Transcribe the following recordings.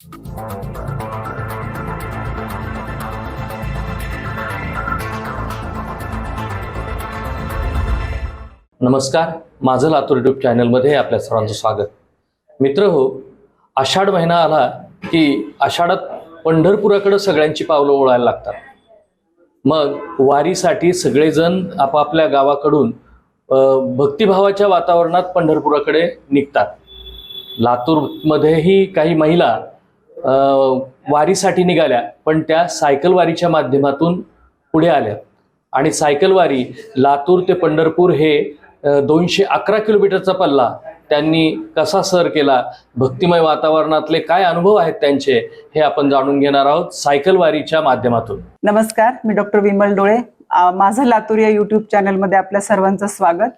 नमस्कार, माझं लातूर यूट्यूब चॅनलमध्ये आपल्या सर्वांचं स्वागत. मित्र हो, आषाढ महिना आला की आषाढात पंढरपुराकडे सगळ्यांची पावलं ओळायला लागतात. मग वारीसाठी सगळेजण आपापल्या गावाकडून भक्तिभावाच्या वातावरणात पंढरपुराकडे निघतात. लातूरमध्येही काही महिला वारीसाठी निघाल्या, पण त्या सायकल वारीच्या माध्यमातून पुढे आल्या आणि सायकल वारी लातूर ते पंढरपूर हे 211 किलोमीटरचा पल्ला त्यांनी कसा सर केला, भक्तिमय वातावरणातले काय अनुभव आहेत त्यांचे, हे आपण जाणून घेणार आहोत सायकल वारीच्या माध्यमातून. नमस्कार, मी डॉक्टर विमल डोळे. माझं लातूर या यूट्यूब चॅनलमध्ये आपल्या सर्वांचं स्वागत.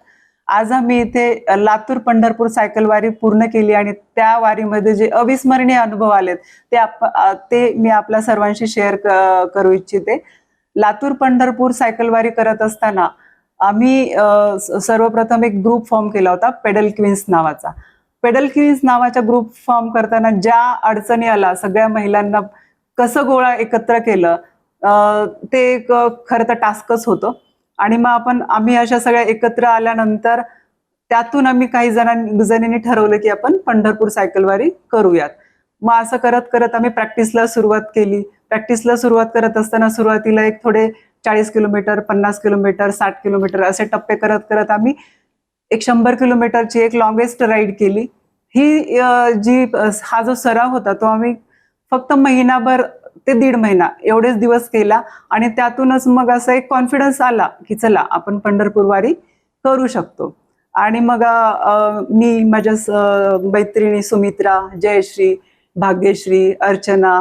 आज आम्ही इथे लातूर पंढरपूर सायकल वारी पूर्ण केली आणि त्या वारीमध्ये जे अविस्मरणीय अनुभव आलेत ते मी आपल्या सर्वांशी शेअर करू इच्छिते. लातूर पंढरपूर सायकल वारी करत असताना आम्ही सर्वप्रथम एक ग्रुप फॉर्म केला होता, पेडल क्वीन्स नावाचा. पेडल क्वीन्स नावाचा ग्रुप फॉर्म करताना ज्या अडचणी आला, सगळ्या महिलांना कसं गोळा एकत्र केलं, ते एक खरं तर टास्कच होतं. आणि मग आम्ही अशा सगळ्या एकत्र आल्यानंतर त्यातून आम्ही काही जणींनी ठरवलं की आपण पंढरपूर सायकल वारी करूयात. मग असं करत करत आम्ही प्रॅक्टिसला सुरुवात केली. प्रॅक्टिसला सुरुवात करत असताना सुरुवातीला एक थोडे 40 किलोमीटर, 50 किलोमीटर, 60 किलोमीटर असे टप्पे करत करत आम्ही एक 100 किलोमीटरची एक लॉंगेस्ट राईड केली. हा जो सराव होता तो आम्ही फक्त महिनाभर ते 1.5 महिना एवढेच दिवस केला आणि त्यातूनच मग असं एक कॉन्फिडन्स आला की चला आपण पंढरपूर वारी करू शकतो. आणि मग मी माझ्या मैत्रिणी सुमित्रा, जयश्री, भाग्यश्री, अर्चना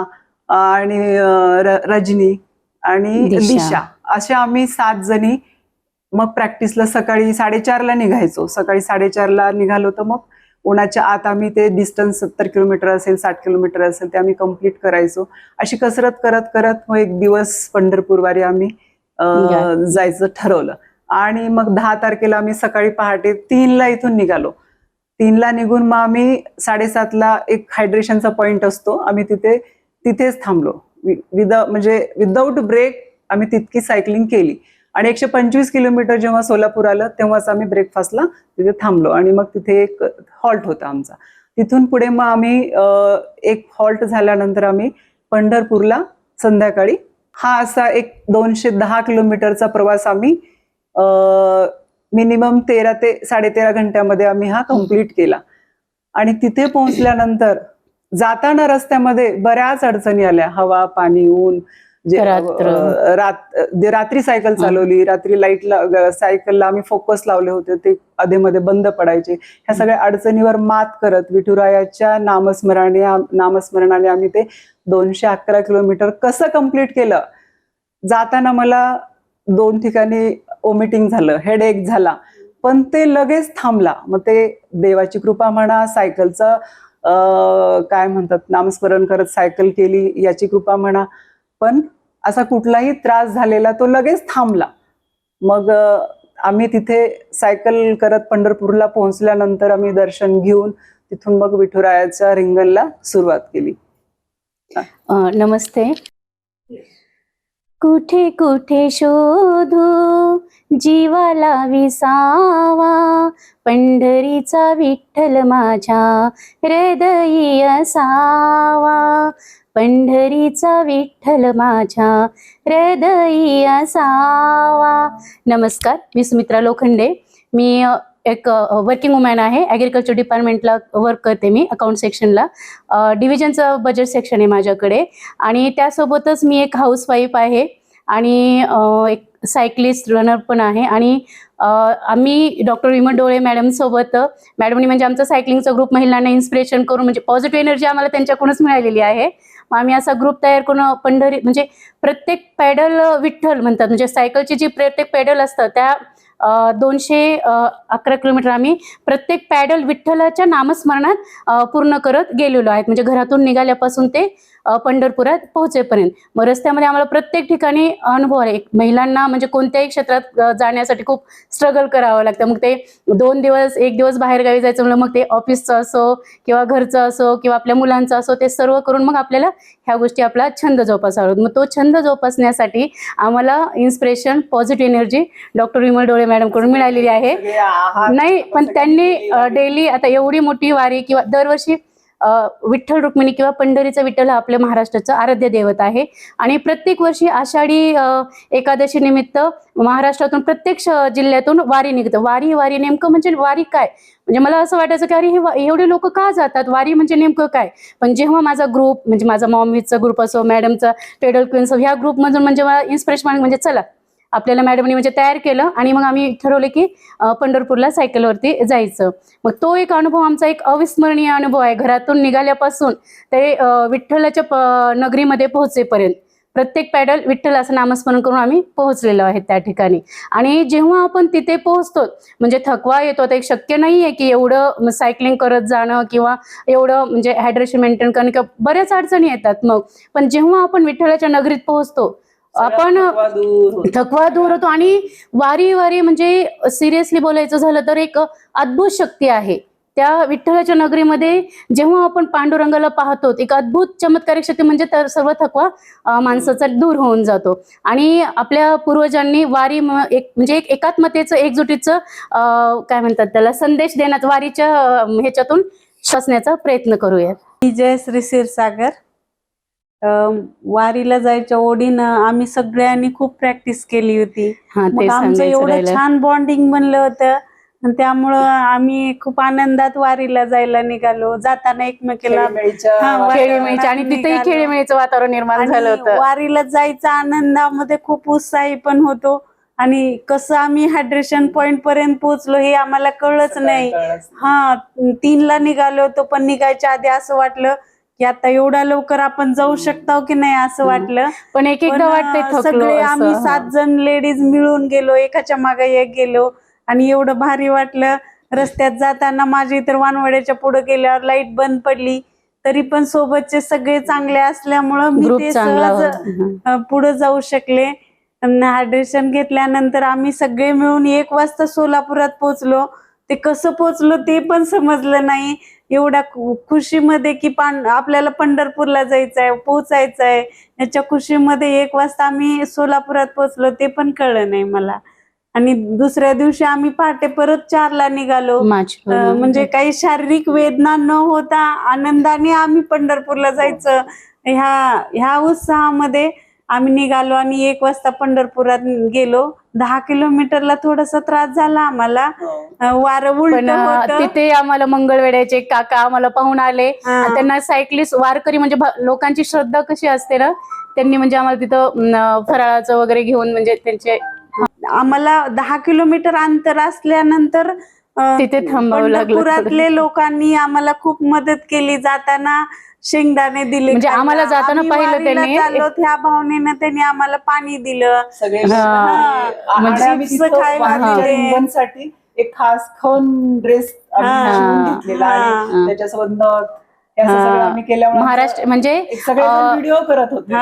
आणि रजनी आणि दिशा अशा आम्ही 7 जणी मग प्रॅक्टिसला सकाळी 4:30ला निघायचो. सकाळी 4:30ला निघालो तर मग उन्हाच्या आत आम्ही ते डिस्टन्स 70 किलोमीटर असेल, 60 किलोमीटर असेल ते आम्ही कंप्लीट करायचो. अशी कसरत करत करत मग एक दिवस पंढरपूर वारी आम्ही जायचं ठरवलं. आणि मग 10 तारखेला आम्ही सकाळी पहाटे 3ला इथून निघालो. 3ला निघून मग आम्ही 7:30ला एक हायड्रेशनचा पॉइंट असतो, आम्ही तिथेच थांबलो. विदाऊट ब्रेक आम्ही तितकी सायकलिंग केली. आणि 125 किलोमीटर जेव्हा सोलापूर आलं तेव्हाच आम्ही ब्रेकफास्टला तिथे थांबलो. आणि मग तिथे एक हॉल्ट होता आमचा. तिथून पुढे मग आम्ही एक हॉल्ट झाल्यानंतर आम्ही पंढरपूरला संध्याकाळी हा असा एक 210 किलोमीटरचा प्रवास आम्ही मिनिमम 13 ते 13.5 घंट्यामध्ये आम्ही हा कंप्लीट केला. आणि तिथे पोहोचल्यानंतर जाताना रस्त्यामध्ये बऱ्याच अडचणी आल्या, हवा, पाणी, ऊन. रात्री सायकल चालवली, रात्री लाईटला सायकलला आम्ही फोकस लावले होते, ते अधेमध्ये बंद पडायचे. ह्या सगळ्या अडचणीवर मात करत विठुरायाच्या नामस्मरणाने आम्ही ते 211 किलोमीटर कसं कंप्लीट केलं. जाताना मला 2 ठिकाणी ओमिटिंग झालं, हेडेक झाला, पण ते लगेच थांबला. मग ते देवाची कृपा म्हणा, सायकलचं काय म्हणतात नामस्मरण करत सायकल केली याची कृपा म्हणा, पण असा कुठलाही त्रास झालेला तो लगेच थांबला. मग आम्ही तिथे सायकल करत पंढरपूरला पोहोचल्यानंतर आम्ही दर्शन घेऊन तिथून मग विठुरायाच्या रिंगणला सुरुवात केली. नमस्ते. कुठे कुठे शोधू जीवाला विसावा, पंढरीचा विठ्ठल माझ्या हृदयी असावा, पंढरीचा विठ्ठल माझ्या हृदयी असावा. नमस्कार, मी सुमित्रा लोखंडे. मी एक वर्किंग वुमॅन आहे. ॲग्रिकल्चर डिपार्टमेंटला वर्क करते मी, अकाउंट सेक्शनला. डिव्हिजनचं बजेट सेक्शन आहे माझ्याकडे. आणि त्यासोबतच मी एक हाऊसवाईफ आहे आणि एक सायकलिस्ट रनर पण आहे. आणि आम्ही डॉक्टर विमल डोळे मॅडमसोबत, मॅडमनी म्हणजे आमचा सायकलिंगचा ग्रुप महिलांना इन्स्पिरेशन करून, म्हणजे पॉझिटिव्ह एनर्जी आम्हाला त्यांच्याकडूनच मिळालेली आहे. आम्ही असा ग्रुप तयार करून म्हणजे प्रत्येक पेडल विठ्ठल म्हणतात, म्हणजे सायकलची जी प्रत्येक पेडल असतं त्या 211 किलोमीटर आम्ही प्रत्येक पॅडल विठ्ठलाच्या नामस्मरणात पूर्ण करत गेलेलो आहेत. म्हणजे घरातून निघाल्यापासून ते पंढरपुरात पोहोचेपर्यंत. मग रस्त्यामध्ये आम्हाला प्रत्येक ठिकाणी अनुभव आहे. महिलांना म्हणजे कोणत्याही क्षेत्रात जाण्यासाठी खूप स्ट्रगल करावं लागतं. मग ते 2 दिवस 1 दिवस बाहेर गावी जायचं म्हणलं, मग ते ऑफिसचं असो किंवा घरचं असो किंवा आपल्या मुलांचं असो, ते सर्व करून मग आपल्याला ह्या गोष्टी आपला छंद जोपासावा. मग तो छंद जोपासण्यासाठी आम्हाला inspiration, positive energy doctor Vimal डोळे मॅडमकडून मिळालेली आहे. नाही, पण त्यांनी डेली आता एवढी मोठी वारी किंवा दरवर्षी विठ्ठल रुक्मिणी किंवा पंढरीचा विठ्ठल हा आपल्या महाराष्ट्राचं आराध्य दैवत आहे. आणि प्रत्येक वर्षी आषाढी एकादशी निमित्त महाराष्ट्रातून प्रत्येक जिल्ह्यातून वारी निघतं. वारी नेमकं म्हणजे वारी काय, म्हणजे मला असं वाटायचं की अरे हे एवढे लोक का जातात, वारी म्हणजे नेमकं काय. पण जेव्हा माझा ग्रुप म्हणजे माझा मॉमविथचा ग्रुप असो, मॅडमचा पेडल क्वीन्स, ह्या ग्रुपमधून म्हणजे मला इन्स्पिरेशन म्हणजे चला आपल्याला मॅडमनी म्हणजे तयार केलं आणि मग आम्ही ठरवलं की पंढरपूरला सायकलवरती जायचं. मग तो एक अनुभव आमचा एक अविस्मरणीय अनुभव आहे. घरातून निघाल्यापासून ते विठ्ठलाच्या नगरीमध्ये पोहोचेपर्यंत प्रत्येक पॅडल विठ्ठल असं नामस्मरण करून आम्ही पोहोचलेलो आहे त्या ठिकाणी. आणि जेव्हा आपण तिथे पोहोचतो म्हणजे थकवा येतो. आता एक शक्य नाही आहे की एवढं सायकलिंग करत जाणं किंवा एवढं म्हणजे हायड्रेशन मेंटेन करणं किंवा बऱ्याच अडचणी येतात. मग पण जेव्हा आपण विठ्ठलाच्या नगरीत पोहोचतो आपण थकवा दूर होतो. आणि वारी म्हणजे सिरियसली बोलायचं झालं तर एक अद्भुत शक्ती आहे त्या विठ्ठलाच्या नगरीमध्ये. जेव्हा आपण पांडुरंगाला पाहतो एक अद्भुत चमत्कारिक शक्ती म्हणजे तर सर्व थकवा माणसाचा दूर होऊन जातो. आणि आपल्या पूर्वजांनी वारी म्हणजे एक एकात्मतेचं, एकजुटीचं काय म्हणतात त्याला, संदेश देण्यात वारीच्या ह्याच्यातून श्वसण्याचा प्रयत्न करूया. जय श्री क्षीरसागर. वारीला जायच्या ओढीनं आम्ही सगळ्यांनी खूप प्रॅक्टिस केली होती. मग आमचं एवढं छान बॉन्डिंग बनलं होतं. त्यामुळं आम्ही खूप आनंदात वारीला जायला निघालो. जाताना एकमेकीला खेळीमेळीचं आणि तिथेही खेळीमेळीचं वातावरण निर्माण झालं होतं. वारीला जायचा आनंदामध्ये खूप उत्साही पण होतो. आणि कसं आम्ही हायड्रेशन पॉइंट पर्यंत पोहोचलो हे आम्हाला कळलंच नाही. 3ला निघालो होतो, पण निघायच्या आधी असं वाटलं की आता एवढ्या लवकर आपण जाऊ शकतो की नाही असं वाटलं. पण एकदा वाटतंय सगळे आम्ही 7 जण लेडीज मिळून गेलो, एकाच्या मागे एक गेलो आणि एवढं भारी वाटलं. रस्त्यात जाताना माझी तर वानवड्याच्या पुढे गेल्यावर लाईट बंद पडली, तरी पण सोबतचे सगळे चांगले असल्यामुळं मी ते सहज पुढे जाऊ शकले. हायड्रेशन घेतल्यानंतर आम्ही सगळे मिळून 1 वाजता सोलापुरात पोहोचलो. ते कसं पोहोचलो ते पण समजलं नाही. एवढ्या खुशीमध्ये की आपल्याला पंढरपूरला जायचंय, पोहोचायचंय, याच्या खुशीमध्ये 1 वाजता आम्ही सोलापुरात पोहोचलो ते पण कळलं नाही मला. आणि दुसऱ्या दिवशी आम्ही पहाटे परत 4ला निघालो. म्हणजे काही शारीरिक वेदना न होता आनंदाने आम्ही पंढरपूरला जायचं ह्या उत्साहामध्ये आम्ही निघालो. आणि 1 वाजता पंढरपुरात गेलो. 10 किलोमीटरला थोडासा त्रास झाला आम्हाला, वारं उलट होतं. तिथे आम्हाला मंगळवेड्याचे काका आम्हाला पाहून आले. त्यांना सायकलिस्ट वारकरी म्हणजे लोकांची श्रद्धा कशी असते ना, त्यांनी म्हणजे आम्हाला तिथं फराळाचं वगैरे घेऊन म्हणजे त्यांचे आम्हाला 10 किलोमीटर अंतर असल्यानंतर तिथे थांबावं लागलं. पंढरपुरातले लोकांनी आम्हाला खूप मदत केली. जाताना शेंगदाणे दिले, म्हणजे आम्हाला जाताना पाहिलं त्यांनी, त्या भावनेनं त्यांनी आम्हाला पाणी दिलं. साठी एक खास खन ड्रेस घेतलेला आणि त्याच्यासोबत नथ आम्ही केल्यामुळे महाराष्ट्र म्हणजे व्हिडिओ करत होते.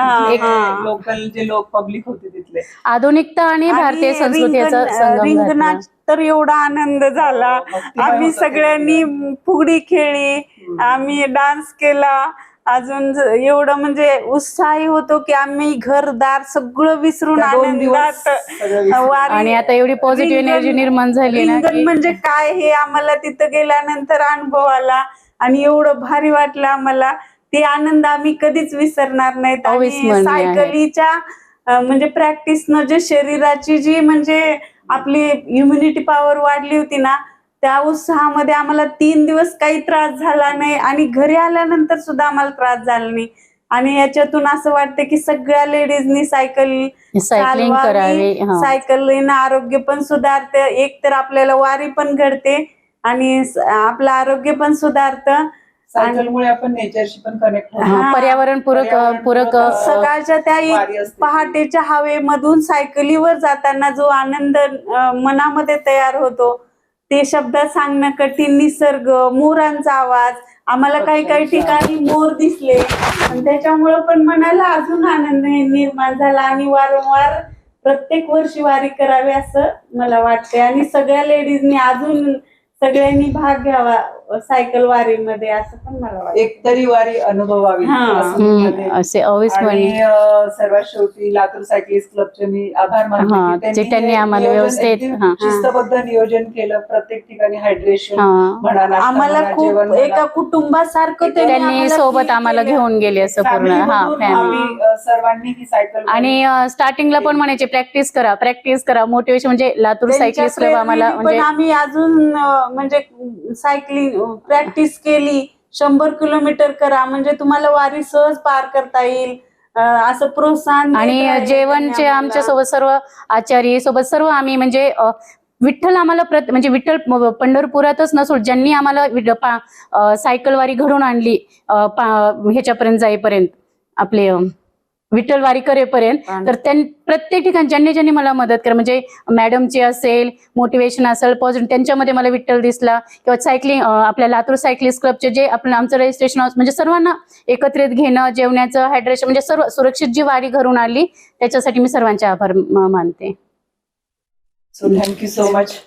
लोकल जे लोक पब्लिक होते तिथले. आधुनिकता आणि भारतीय संस्कृतीचा संगम. रिंगणात तर एवढा आनंद झाला. आम्ही सगळ्यांनी फुगडी खेळली, आम्ही डान्स केला. अजून एवढं म्हणजे उत्साही होतो की आम्ही घरदार सगळं विसरून आनंदात आणि आता एवढी पॉझिटिव्ह एनर्जी निर्माण झाली. रिंगण म्हणजे काय हे आम्हाला तिथं गेल्यानंतर अनुभव आला आणि एवढं भारी वाटलं आम्हाला. ते आनंद आम्ही कधीच विसरणार नाहीत. आणि सायकलीच्या म्हणजे प्रॅक्टिसनं जे शरीराची जी म्हणजे आपली इम्युनिटी पॉवर वाढली होती ना, त्या उत्साहामध्ये आम्हाला 3 दिवस काही त्रास झाला नाही आणि घरी आल्यानंतर सुद्धा आम्हाला त्रास झाला नाही. आणि याच्यातून असं वाटतं की सगळ्या लेडीजनी सायकलिंग करावी. सायकलीनं आरोग्य पण सुधारतं, एक तर आपल्याला वारी पण घडते आणि आपलं आरोग्य पण सुधारतं. सायकलमुळे आपण नेचरशी पण कनेक्ट होतो. हा, पर्यावरण पूरक सकाळच्या त्या वारी असते. पहाटेच्या हवेमधून सायकलीवर जाताना जो आनंद मनामध्ये तयार होतो ते शब्दात सांगणं कठीण. निसर्ग, मोरांचा आवाज, आम्हाला काही काही ठिकाणी मोर दिसले आणि त्याच्यामुळं पण मनाला अजून आनंद निर्माण झाला आणि वारंवार प्रत्येक वर्षी वारी करावी असं मला वाटते आणि सगळ्या लेडीजनी अजून सगळ्यांनी भाग घ्यावा सायकल वारीमध्ये असं पण मला वाटतं. एकतरी वारी अनुभवावी हा. असं मी म्हणेन. असे अविस्मरणीय. आणि सर्वात शेवटी लातूर सायकलिस्ट क्लबचे मी आभार मानते हा, की जे त्यांनी हे आम्हाला नियोजन व्यवस्थित, अगदी हा. शिस्तबद्ध नियोजन केलं. प्रत्येक ठिकाणी हायड्रेशन हा. म्हणा, नाश्ता आम्हाला म्हणा, जेवण खूप म्हणा. एका कुटुंबासारखं त्यांनी आम्हाला सोबत feel आम्हाला केलं. घेऊन गेले असं पूर्ण. हा, फॅमिलीमधून फॅमिली. आम्ही सर्वांनी ही सायकल आणि स्टार्टिंगला पण म्हणायचे प्रॅक्टिस करा मोटिवेशन. म्हणजे लातूर त्यांच्या सायकलिस्ट क्लब आम्हाला प्रेरणेने म्हणजे पण आम्ही अजून म्हणजे सायकलिंग प्रॅक्टिस केली. 100 किलोमीटर करा म्हणजे तुम्हाला वारी सहज पार करता येईल असं प्रोत्साहन देत आणि राहिले जेवणचे त्यांनी आम्हाला. आमच्या सोबत सर्व आचार्य सोबत सर्व आम्ही म्हणजे विठ्ठल आम्हाला म्हणजे विठ्ठल पंढरपुरातच नसून ज्यांनी आम्हाला सायकलवारी घडून आणली ह्याच्यापर्यंत जाईपर्यंत आपले विठ्ठलवारी करेपर्यंत, तर प्रत्येक ठिकाणी ज्यांनी मला मदत करा, म्हणजे मॅडमची असेल, मोटिवेशन असेल, पॉझिटिव्ह, त्यांच्यामध्ये मला विठ्ठल दिसला. किंवा सायकलिंग आपल्या लातूर सायकलिस्ट क्लबचे जे आमचं रजिस्ट्रेशन हाऊस, म्हणजे सर्वांना एकत्रित घेणं, जेवण्याचं, हायड्रेशन, म्हणजे सर्व सुरक्षित जी वारी घडून आली त्याच्यासाठी मी सर्वांचे आभार मानते. So thank you so much.